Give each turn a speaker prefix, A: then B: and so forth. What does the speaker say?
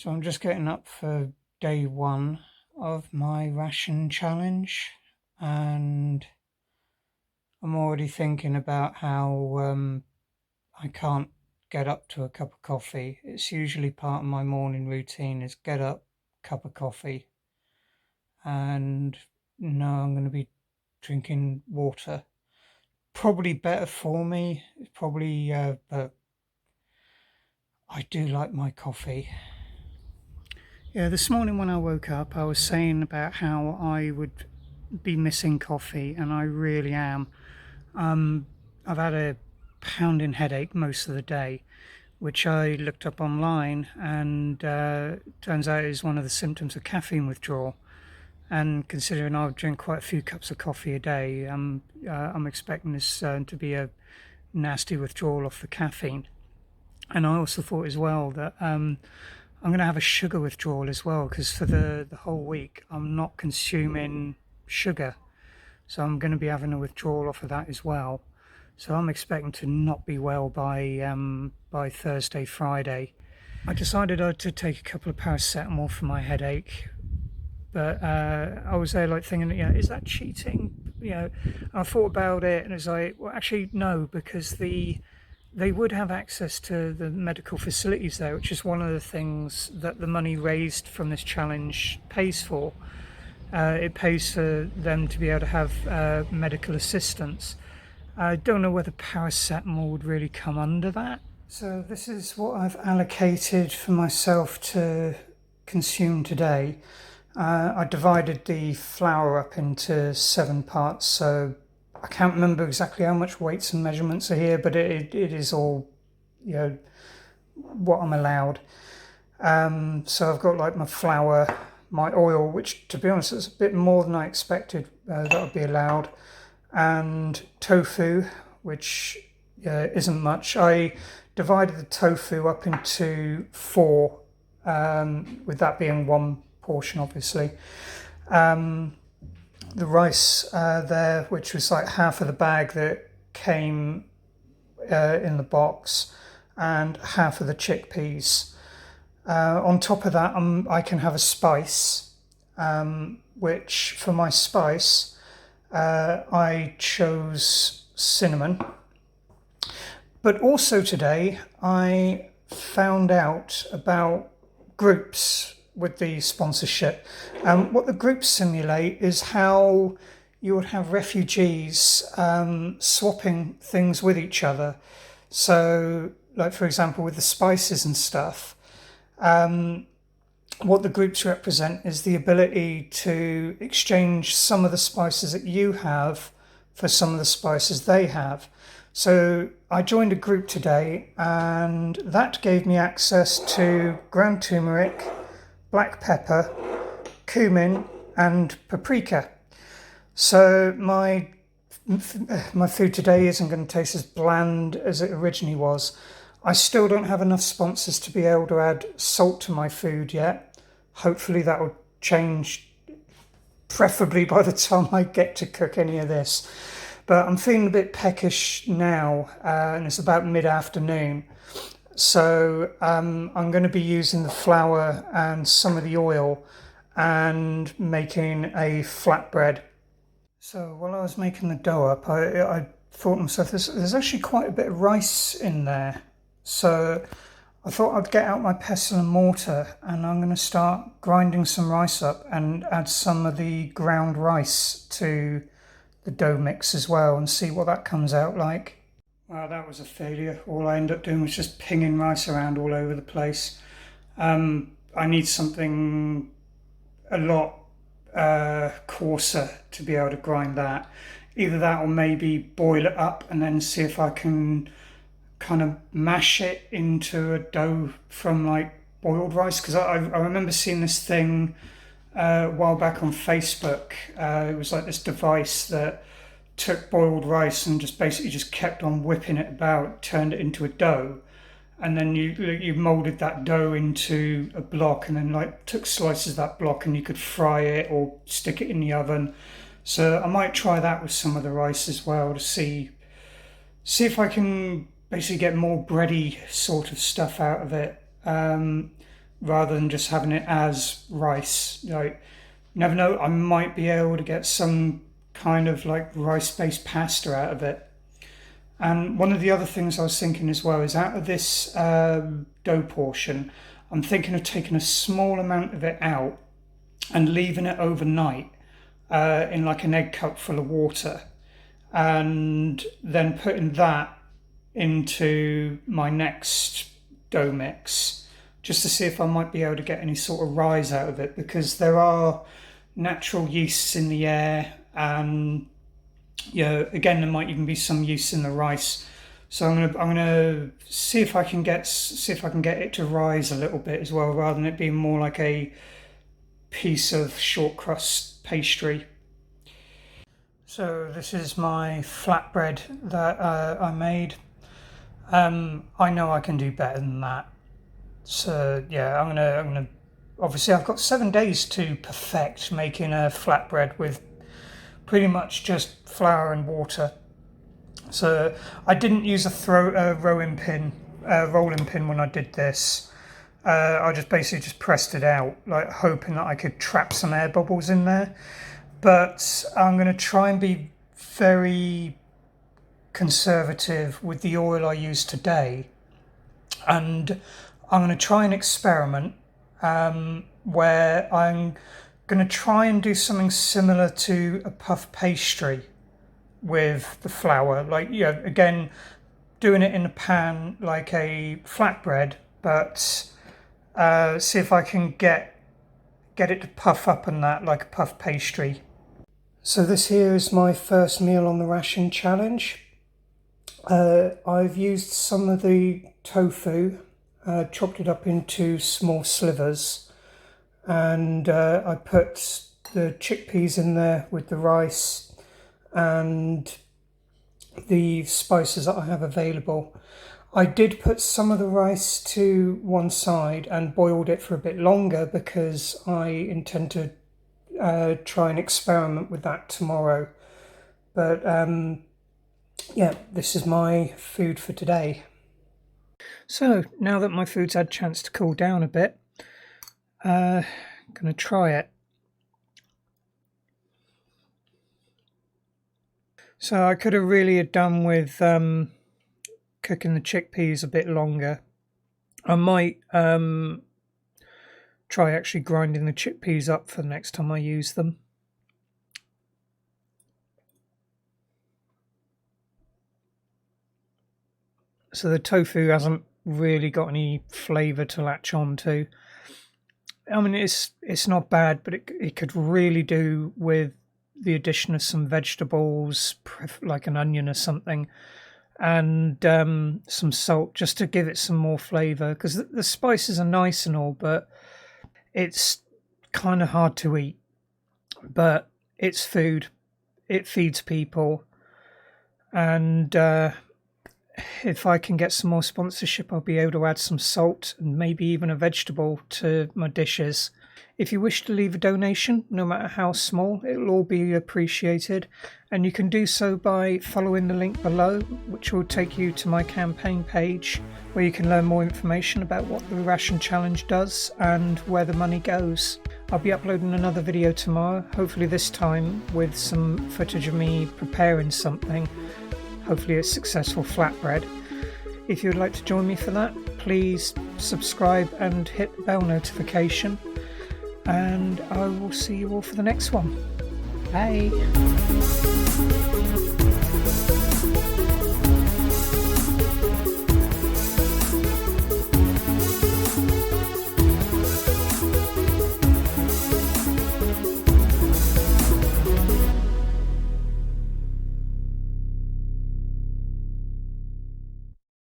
A: So I'm just getting up for day one of my ration challenge, and I'm already thinking about how I can't get up to a cup of coffee. It's usually part of my morning routine is get up, cup of coffee, and now I'm going to be drinking water. Probably better for me, probably, but I do like my coffee. Yeah, this morning when I woke up, I was saying about how I would be missing coffee, and I really am. I've had a pounding headache most of the day, which I looked up online, and turns out is one of the symptoms of caffeine withdrawal. And considering I drink quite a few cups of coffee a day, I'm expecting this to be a nasty withdrawal off the caffeine. And I also thought as well that I'm going to have a sugar withdrawal as well, because for the whole week I'm not consuming sugar. So I'm going to be having a withdrawal off of that as well. So I'm expecting to not be well by Thursday, Friday. I decided to take a couple of paracetamol for my headache, but I was there like thinking, is that cheating? And I thought about it, and it was like, well, actually no, because they would have access to the medical facilities there, which is one of the things that the money raised from this challenge pays for. It pays for them to be able to have medical assistance. I don't know whether paracetamol would really come under that. So this is what I've allocated for myself to consume today. I divided the flour up into 7 parts, so I can't remember exactly how much weights and measurements are here, but it is all, what I'm allowed. So I've got like my flour, my oil, which to be honest is a bit more than I expected that would be allowed, and tofu, which isn't much. I divided the tofu up into 4, with that being one portion, obviously. The rice there, which was like half of the bag that came in the box, and half of the chickpeas. On top of that, I can have a spice, which for my spice, I chose cinnamon. But also today, I found out about groups with the sponsorship. What the groups simulate is how you would have refugees swapping things with each other. So, like for example, with the spices and stuff, what the groups represent is the ability to exchange some of the spices that you have for some of the spices they have. So I joined a group today, and that gave me access to ground turmeric, black pepper, cumin, and paprika. So my food today isn't going to taste as bland as it originally was. I still don't have enough sponsors to be able to add salt to my food yet. Hopefully that will change, preferably by the time I get to cook any of this. But I'm feeling a bit peckish now, and it's about mid-afternoon. So I'm going to be using the flour and some of the oil and making a flatbread. So while I was making the dough up, I thought to myself, there's actually quite a bit of rice in there. So I thought I'd get out my pestle and mortar, and I'm going to start grinding some rice up and add some of the ground rice to the dough mix as well, and see what that comes out like. Well, that was a failure. All I ended up doing was just pinging rice around all over the place. I need something a lot coarser to be able to grind that. Either that or maybe boil it up and then see if I can kind of mash it into a dough from like boiled rice, because I remember seeing this thing a while back on Facebook. It was like this device that took boiled rice and just basically just kept on whipping it about, turned it into a dough, and then you molded that dough into a block, and then like took slices of that block and you could fry it or stick it in the oven. So I might try that with some of the rice as well to see if I can basically get more bready sort of stuff out of it. rather than just having it as rice. Like, you never know, I might be able to get some kind of like rice-based pasta out of it. And one of the other things I was thinking as well is, out of this dough portion, I'm thinking of taking a small amount of it out and leaving it overnight in like an egg cup full of water, and then putting that into my next dough mix, just to see if I might be able to get any sort of rise out of it, because there are natural yeasts in the air, and again, there might even be some yeast in the rice. So I'm gonna see if I can get it to rise a little bit as well, rather than it being more like a piece of short crust pastry. So this is my flatbread that I made. I know I can do better than that. So yeah, I'm gonna. Obviously, I've got 7 days to perfect making a flatbread with pretty much just flour and water. So I didn't use a rolling pin when I did this. I just basically just pressed it out, like hoping that I could trap some air bubbles in there. But I'm going to try and be very conservative with the oil I use today, and I'm going to try and experiment where I'm going to try and do something similar to a puff pastry with the flour, like, again, doing it in a pan like a flatbread, but see if I can get it to puff up and that like a puff pastry. So this here is my first meal on the ration challenge. I've used some of the tofu, chopped it up into small slivers, and I put the chickpeas in there with the rice and the spices that I have available. I did put some of the rice to one side and boiled it for a bit longer, because I intend to try and experiment with that tomorrow. But yeah, this is my food for today. So now that my food's had a chance to cool down a bit, I'm going to try it. So I could have really done with cooking the chickpeas a bit longer. I might try actually grinding the chickpeas up for the next time I use them. So the tofu hasn't really got any flavour to latch on to. I mean, it's not bad, but it could really do with the addition of some vegetables, like an onion or something, and some salt, just to give it some more flavour, because the spices are nice and all, but it's kind of hard to eat. But it's food, it feeds people, and if I can get some more sponsorship, I'll be able to add some salt and maybe even a vegetable to my dishes. If you wish to leave a donation, no matter how small, it will all be appreciated, and you can do so by following the link below, which will take you to my campaign page, where you can learn more information about what the Ration Challenge does and where the money goes. I'll be uploading another video tomorrow, hopefully this time with some footage of me preparing something, hopefully a successful flatbread. If you would like to join me for that, please subscribe and hit the bell notification, and I will see you all for the next one. Bye.